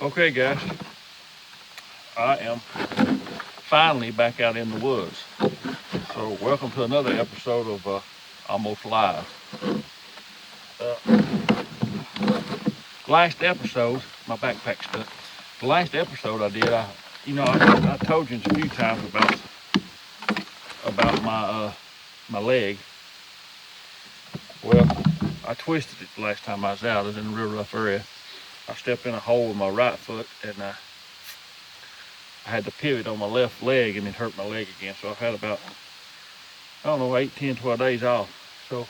Okay guys, I am finally back out in the woods. So welcome to another episode of Almost Live. Last episode, my backpack stuck. The last episode I did, I told you a few times about my leg. Well, I twisted it the last time I was out. It was in a real rough area. I stepped in a hole with my right foot, and I had to pivot on my left leg, and it hurt my leg again. So I've had about, 8, 10, 12 days off. So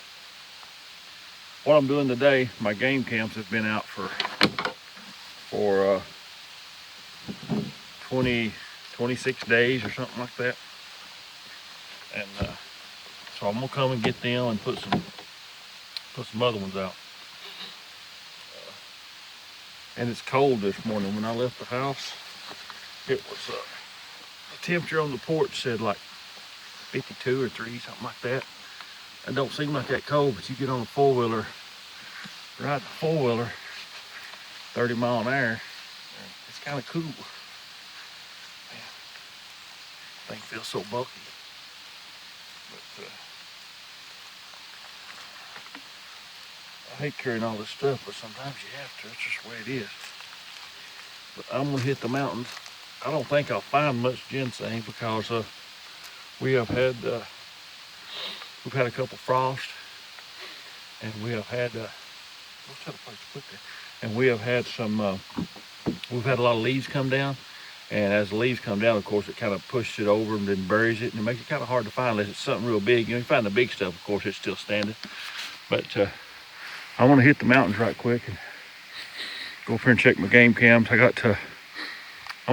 what I'm doing today, my game cams have been out for 26 days or something like that. And so I'm gonna come and get them and put some other ones out. And it's cold this morning. When I left the house, it was the temperature on the porch said like 52 or 3, something like that. It don't seem like that cold, but you get on a four-wheeler, ride the four-wheeler 30 mile an hour, it's kind of cool. Man, thing feels so bulky. But I hate carrying all this stuff, but sometimes you have to. It's just the way it is. But I'm gonna hit the mountains. I don't think I'll find much ginseng because we've had a couple frost, and we have had what's that place to put there? And we have had some. We've had a lot of leaves come down, and as the leaves come down, of course, it kind of pushes it over and then buries it, and it makes it kind of hard to find unless it's something real big. You find the big stuff, of course, it's still standing. But I want to hit the mountains right quick and go up here and check my game cams. I'm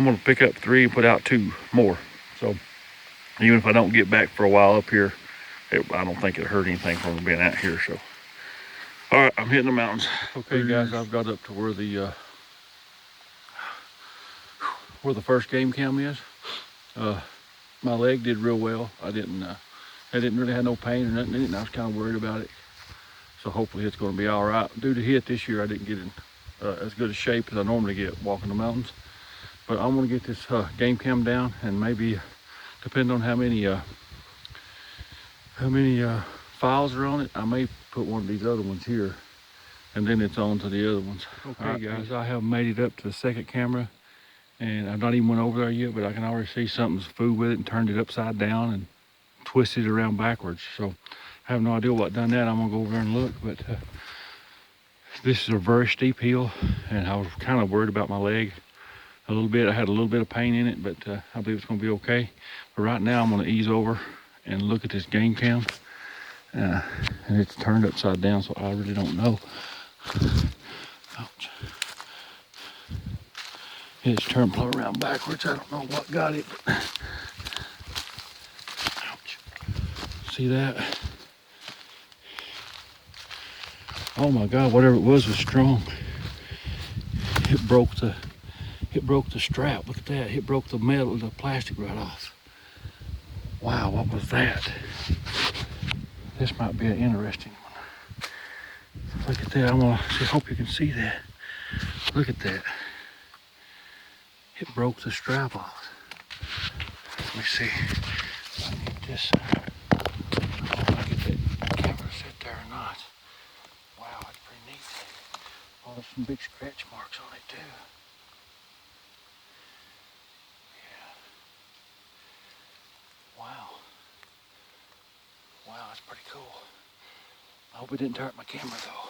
going to pick up 3 and put out 2 more. So even if I don't get back for a while up here, I don't think it hurt anything from being out here. So, all right, I'm hitting the mountains. Okay, guys, I've got up to where the first game cam is. My leg did real well. I didn't really have no pain or nothing in it, and I was kind of worried about it. So hopefully it's going to be all right. Due to hit this year, I didn't get in as good a shape as I normally get walking the mountains. But I'm going to get this game cam down, and maybe depending on how many files are on it, I may put one of these other ones here, and then it's on to the other ones. Okay, right, guys, I have made it up to the second camera, and I've not even went over there yet, but I can already see something's food with it and turned it upside down and twisted it around backwards. So I have no idea what done that. I'm gonna go over there and look, but this is a very steep hill, and I was kind of worried about my leg a little bit. I had a little bit of pain in it, but I believe it's gonna be okay. But right now I'm gonna ease over and look at this game cam, and it's turned upside down, so I really don't know. Ouch. It's turned plumb around backwards. I don't know what got it, but ouch. See that? Oh my God, whatever it was strong. It broke the strap. Look at that. It broke the metal, the plastic right off. Wow, what was that? This might be an interesting one. Look at that. I hope you can see that. Look at that. It broke the strap off. Let me see. I need this. I don't know if I get that camera set there or not. Wow, that's pretty neat. Oh, there's some big scratch marks on it too. Yeah. Wow. Wow, that's pretty cool. I hope it didn't hurt my camera though.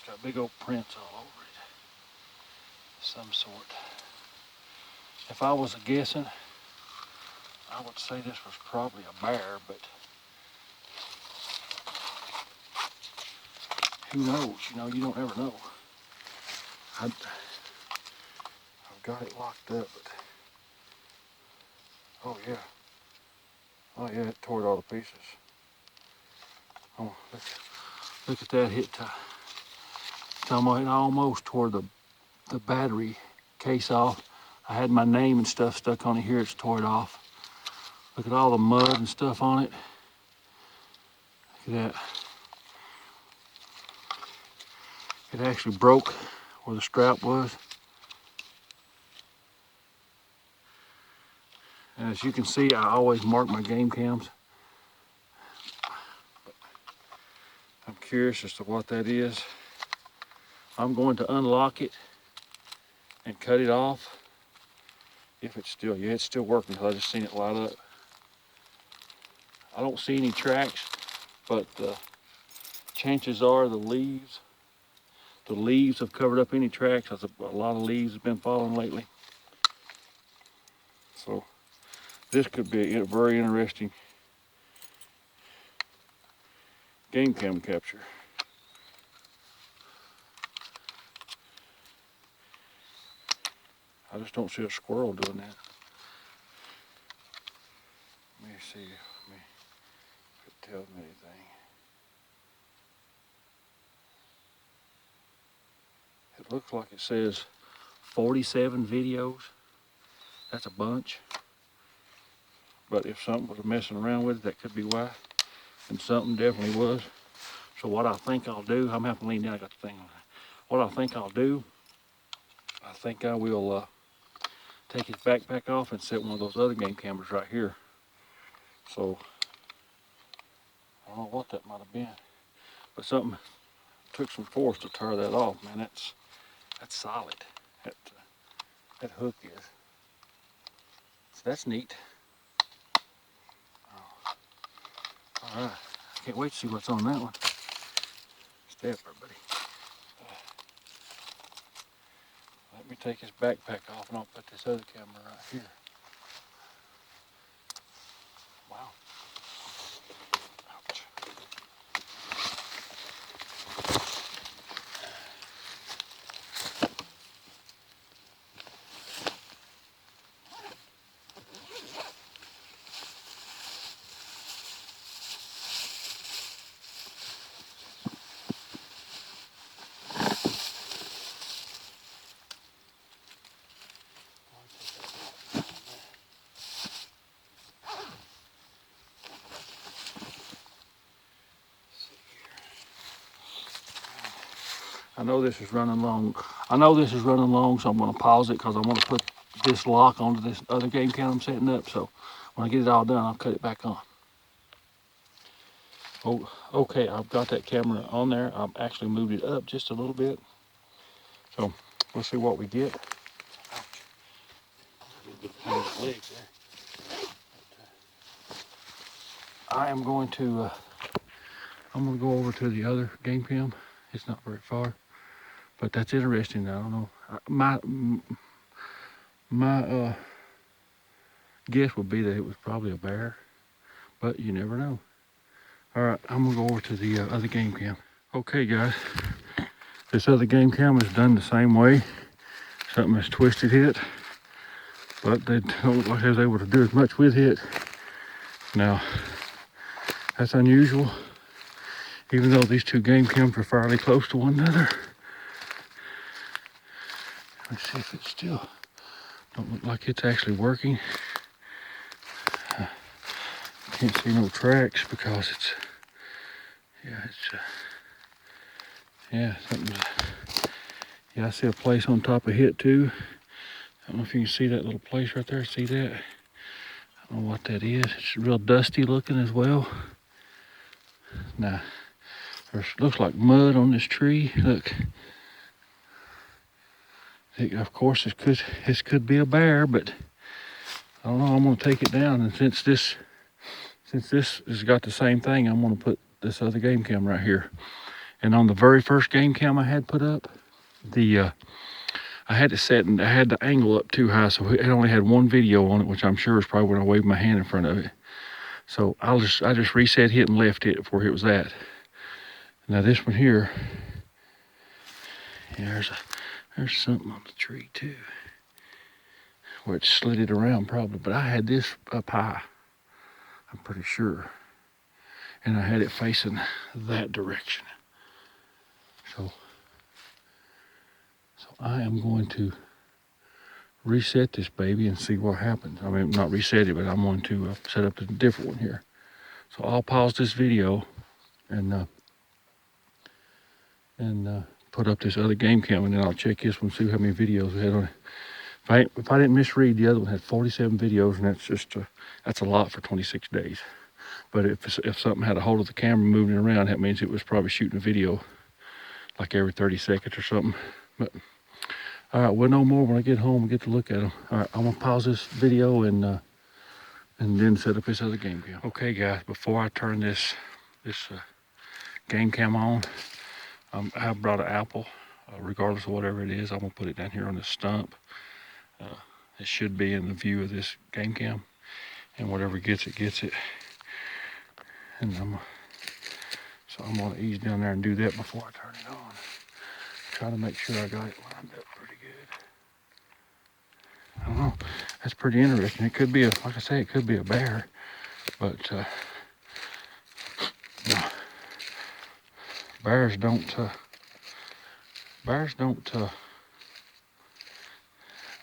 Got big old prints all over it, some sort. If I was guessing, I would say this was probably a bear, but who knows? You don't ever know. I've got it locked up, but oh yeah, it tore it all to pieces. Oh, look at that hit. Almost tore the battery case off. I had my name and stuff stuck on it here. It's tore it off. Look at all the mud and stuff on it. Look at that. It actually broke where the strap was. And as you can see, I always mark my game cams. I'm curious as to what that is. I'm going to unlock it and cut it off. If it's still, yeah, it's still working because I just seen it light up. I don't see any tracks, but chances are the leaves have covered up any tracks. Because a lot of leaves have been falling lately. So this could be a very interesting game cam capture. I just don't see a squirrel doing that. Let me see if it tells me anything. It looks like it says 47 videos. That's a bunch. But if something was messing around with it, that could be why. And something definitely was. So what I think I'll do, I'm having to lean down, I got the thing on. What I think I'll do, I think I will take his backpack off and set one of those other game cameras right here. So, I don't know what that might have been. But something took some force to tear that off, man. That's solid. That hook is. So that's neat. Oh. All right, I can't wait to see what's on that one. Stay up there, buddy. Let me take his backpack off and I'll put this other camera right here. Wow. Ouch. I know this is running long. So I'm going to pause it because I want to put this lock onto this other game cam I'm setting up. So when I get it all done, I'll cut it back on. Oh, okay, I've got that camera on there. I've actually moved it up just a little bit. So let's see what we get. I'm going to go over to the other game cam. It's not very far. But that's interesting. I don't know. My guess would be that it was probably a bear, but you never know. All right, I'm gonna go over to the other game cam. Okay, guys, this other game cam is done the same way. Something has twisted it, but they don't look like they was able to do as much with it. Now, that's unusual, even though these two game cams are fairly close to one another. Let's see if it's still, don't look like it's actually working. Can't see no tracks because it's, something. Yeah, I see a place on top of it too. I don't know if you can see that little place right there. See that? I don't know what that is. It's real dusty looking as well. Now, there looks like mud on this tree. Look. Of course, this could be a bear, but I don't know. I'm gonna take it down, and since this has got the same thing, I'm gonna put this other game cam right here. And on the very first game cam I had put up, I had it set and I had the angle up too high, so it only had one video on it, which I'm sure is probably when I waved my hand in front of it. So I just reset it and left it where it was at. Now this one here, yeah, there's something on the tree too, where it slid it around probably, but I had this up high, I'm pretty sure. and I had it facing that direction. So I am going to reset this baby and see what happens. I mean, not reset it, but I'm going to set up a different one here. So I'll pause this video and put up this other game cam, and then I'll check this one, see how many videos we had on it. If I didn't misread, the other one had 47 videos, and that's just that's a lot for 26 days. But if something had a hold of the camera moving it around, that means it was probably shooting a video like every 30 seconds or something. But all right, we'll know more when I get home and get to look at them. All right, I'm gonna pause this video and then set up this other game cam. Okay, guys, before I turn this game cam on, I have brought an apple. Regardless of whatever it is, I'm gonna put it down here on this stump. It should be in the view of this game cam, and whatever gets it. And I'm gonna ease down there and do that before I turn it on. Try to make sure I got it lined up pretty good. I don't know. That's pretty interesting. It could be like I say, it could be a bear, but no. Bears don't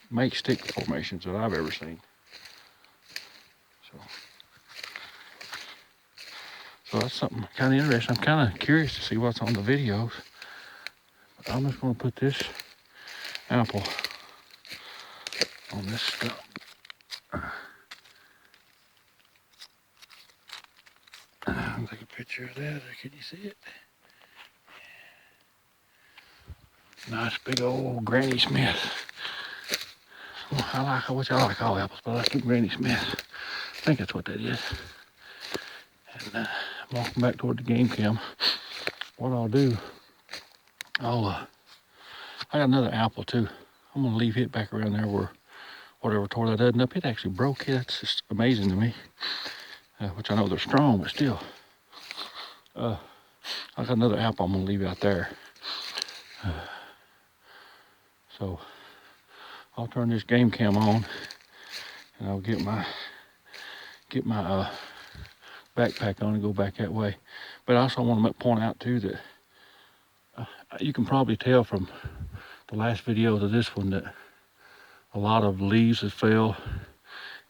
make stick formations that I've ever seen. So that's something kind of interesting. I'm kind of curious to see what's on the videos. But I'm just going to put this apple on this stump. I'll take a picture of that. Can you see it? Nice big old Granny Smith. I like all apples, but I like the Granny Smith. I think that's what that is. And I'm walking back toward the game cam. What I'll do, I got another apple too. I'm gonna leave it back around there where whatever tore that other up. It actually broke it. That's just amazing to me. Which I know they're strong, but still. I got another apple I'm gonna leave out there. So I'll turn this game cam on, and I'll get my backpack on and go back that way. But I also want to point out too that you can probably tell from the last video to this one that a lot of leaves have fell,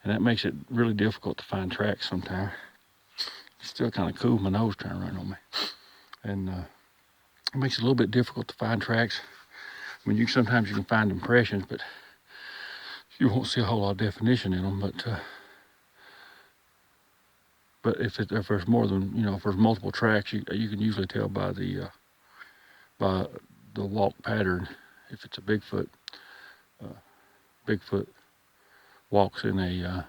and that makes it really difficult to find tracks sometimes. It's still kind of cool. My nose trying to run on me, and it makes it a little bit difficult to find tracks. I mean, sometimes you can find impressions, but you won't see a whole lot of definition in them. But if there's more than, if there's multiple tracks, you can usually tell by the walk pattern if it's a Bigfoot. Bigfoot walks in a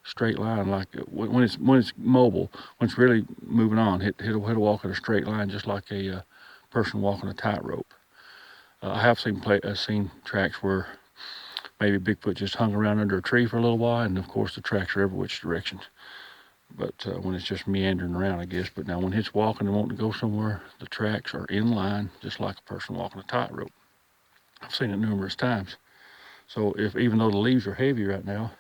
straight line, like when it's mobile, when it's really moving on, he'll walk in a straight line just like a person walking a tightrope. I have seen tracks where maybe Bigfoot just hung around under a tree for a little while, and of course the tracks are every which direction. But when it's just meandering around, I guess. But now when it's walking and wanting to go somewhere, the tracks are in line, just like a person walking a tightrope. I've seen it numerous times. So even though the leaves are heavy right now,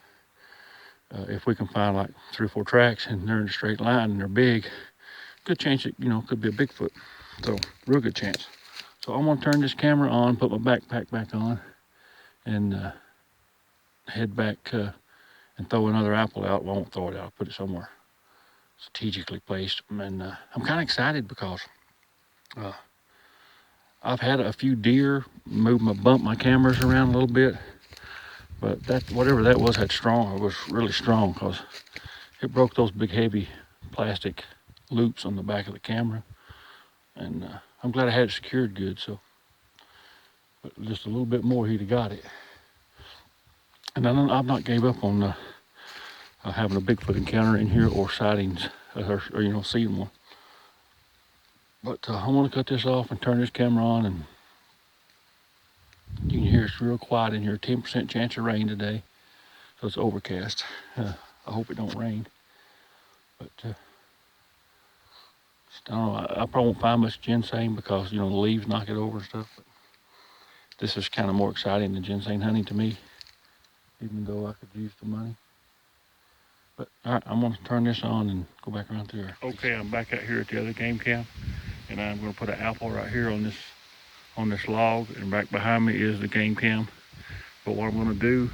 if we can find like 3 or 4 tracks and they're in a straight line and they're big, good chance it could be a Bigfoot. So real good chance. So I'm gonna turn this camera on, put my backpack back on, and head back and throw another apple out. Well, I won't throw it out. I'll put it somewhere strategically placed. And I'm kind of excited because I've had a few deer bump my cameras around a little bit, but whatever that was had strong. It was really strong because it broke those big heavy plastic loops on the back of the camera, and I'm glad I had it secured good. So, but just a little bit more, he'd have got it. And I've not gave up on having a Bigfoot encounter in here or sightings or seeing one. But I want to cut this off and turn this camera on, and you can hear it's real quiet in here. 10% chance of rain today, so it's overcast. I hope it don't rain. But I don't know. I probably won't find much ginseng because the leaves knock it over and stuff. But this is kind of more exciting than ginseng hunting to me, even though I could use the money. But all right, I'm gonna turn this on and go back around through there. Okay, I'm back out here at the other game camp, and I'm gonna put an apple right here on this log, and back behind me is the game cam. But what I'm gonna do,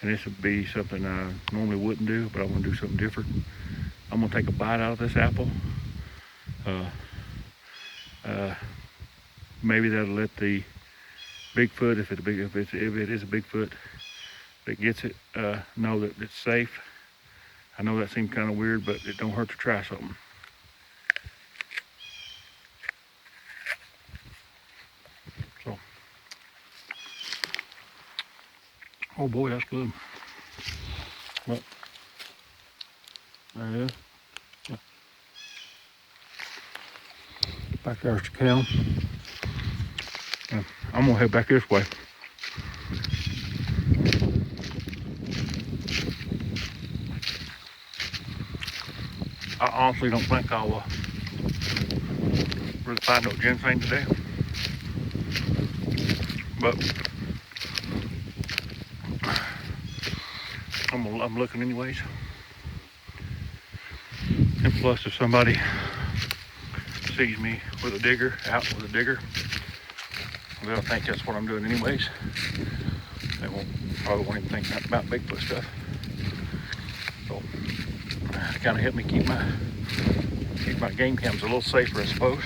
and this would be something I normally wouldn't do, but I'm gonna do something different. I'm gonna take a bite out of this apple. Maybe that'll let the Bigfoot, if it is a Bigfoot that gets it, know that it's safe. I know that seems kind of weird, but it don't hurt to try something. So, oh boy, that's good. But there it is. Yeah. Back there's the cow. Yeah, I'm gonna head back this way. I honestly don't think I'll really find no ginseng today, but I'm looking anyways. And plus, if somebody sees me with a digger, out with a digger, they'll think that's what I'm doing anyways. They probably won't even think about Bigfoot stuff. So it kind of helped me keep my game cams a little safer, I suppose.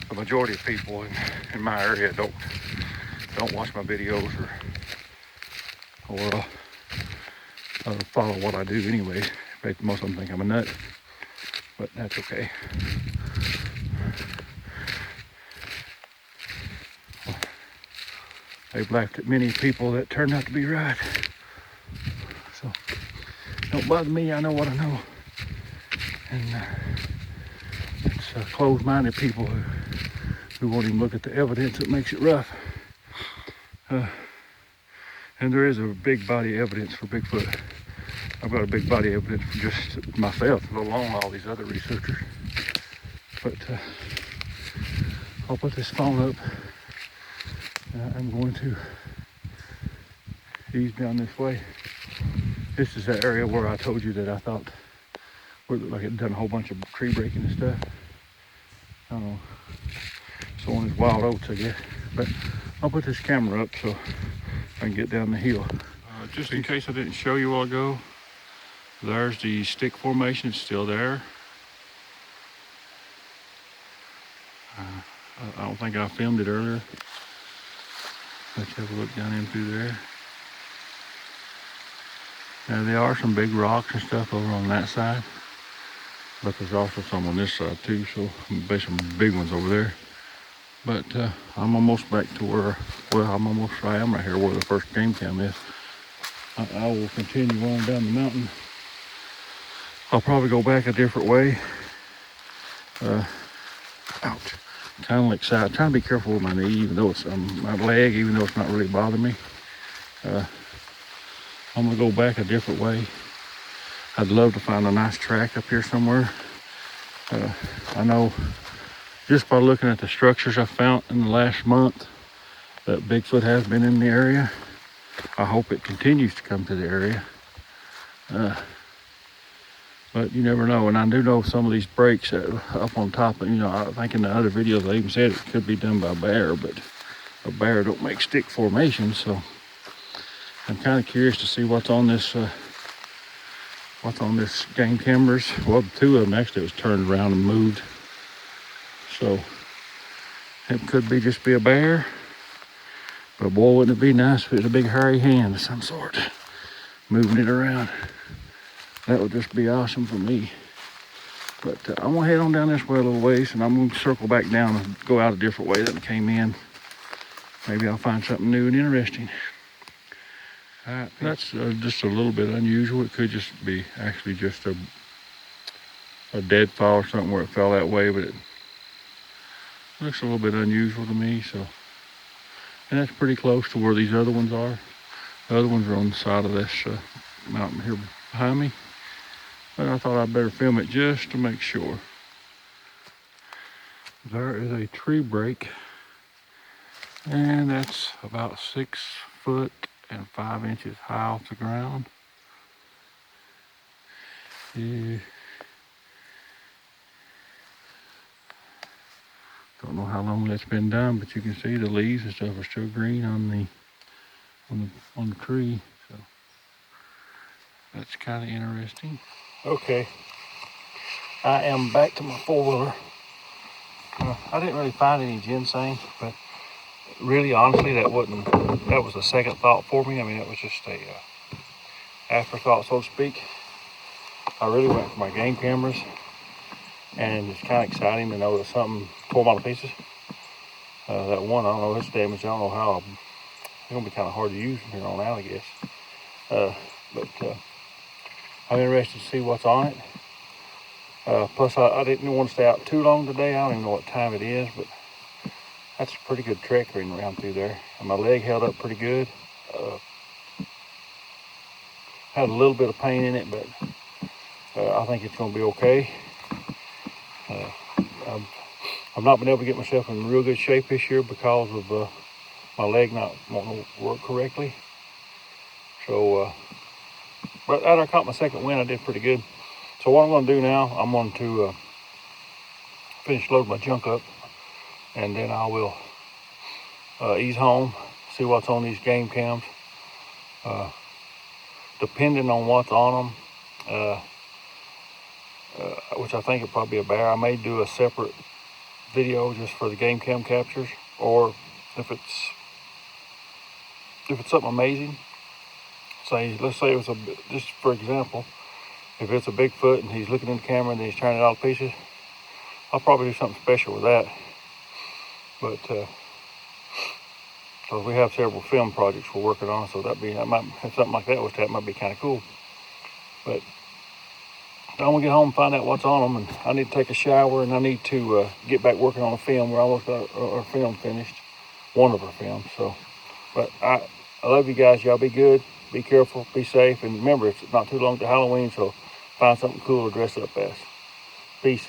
The majority of people in my area don't watch my videos or follow what I do anyways. Most of them think I'm a nut, but that's okay. They've laughed at many people that turned out to be right. So don't bother me, I know what I know. And it's closed-minded people who won't even look at the evidence that makes it rough. And there is a big body of evidence for Bigfoot. I've got a big body of evidence for just myself, let alone all these other researchers. But I'll put this phone up. I'm going to ease down this way. This is the area where I told you that I thought where it looked like it had done a whole bunch of tree breaking and stuff. I don't know. So on these wild oats, I guess. But I'll put this camera up so I can get down the hill. Just in case I didn't show you a while ago, there's the stick formation. It's still there. I don't think I filmed it earlier. Let's have a look down in through there. Now there are some big rocks and stuff over on that side, but there's also some on this side too, so there's some big ones over there. But I'm almost back to where, well, I am right here where the first game cam is. I will continue on down the mountain. I'll probably go back a different way. Ouch. Kind of like side, trying to be careful with my knee, even though it's my leg, even though it's not really bothering me. I'm gonna go back a different way. I'd love to find a nice track up here somewhere. I know just by looking at the structures I found in the last month that Bigfoot has been in the area. I hope it continues to come to the area. But you never know, and I do know some of these breaks up on top, you know, I think in the other videos I even said it could be done by a bear, but a bear don't make stick formations, so I'm kind of curious to see what's on this game cameras. Well, two of them actually was turned around and moved, so it could just be a bear, but boy, wouldn't it be nice if it was a big hairy hand of some sort moving it around. That would just be awesome for me. But I'm gonna head on down this way a little ways, and I'm gonna circle back down and go out a different way than I came in. Maybe I'll find something new and interesting. All right, that's just a little bit unusual. It could just be actually just a deadfall or something where it fell that way, but it looks a little bit unusual to me. So, and that's pretty close to where these other ones are. The other ones are on the side of this mountain here behind me. But I thought I'd better film it just to make sure. There is a tree break, and that's about 6 foot and 5 inches high off the ground. Yeah. Don't know how long that's been done, but you can see the leaves and stuff are still green on the tree. So that's kind of interesting. Okay, I am back to my 4-wheeler. I didn't really find any ginseng, but really, honestly, that was a second thought for me. I mean, it was just a afterthought, so to speak. I really went for my game cameras, and it's kind of exciting to know that something tore them all to pieces. That one, I don't know, it's damaged. I don't know how. It's gonna be kind of hard to use from here on out, I guess. But I'm interested to see what's on it. Plus, I didn't want to stay out too long today. I don't even know what time it is, but that's a pretty good trek around through there. And my leg held up pretty good. Had a little bit of pain in it, but I think it's going to be okay. I've not been able to get myself in real good shape this year because of my leg not wanting to work correctly. So, but after I caught my second win, I did pretty good. So what I'm going to do now, I'm going to finish loading my junk up, and then I will ease home, see what's on these game cams. Depending on what's on them, which I think it'll probably be a bear, I may do a separate video just for the game cam captures, or if it's something amazing, let's say it was just for example, if it's a Bigfoot and he's looking in the camera and then he's turning it all to pieces, I'll probably do something special with that. But because we have several film projects we're working on, so if something like that was to happen, might be kind of cool. But I'm gonna get home and find out what's on them, and I need to take a shower, and I need to get back working on the film. We're almost got our film finished, one of our films. So, but I love you guys. Y'all be good, be careful, be safe, and remember, it's not too long to Halloween, so find something cool to dress up as. Peace.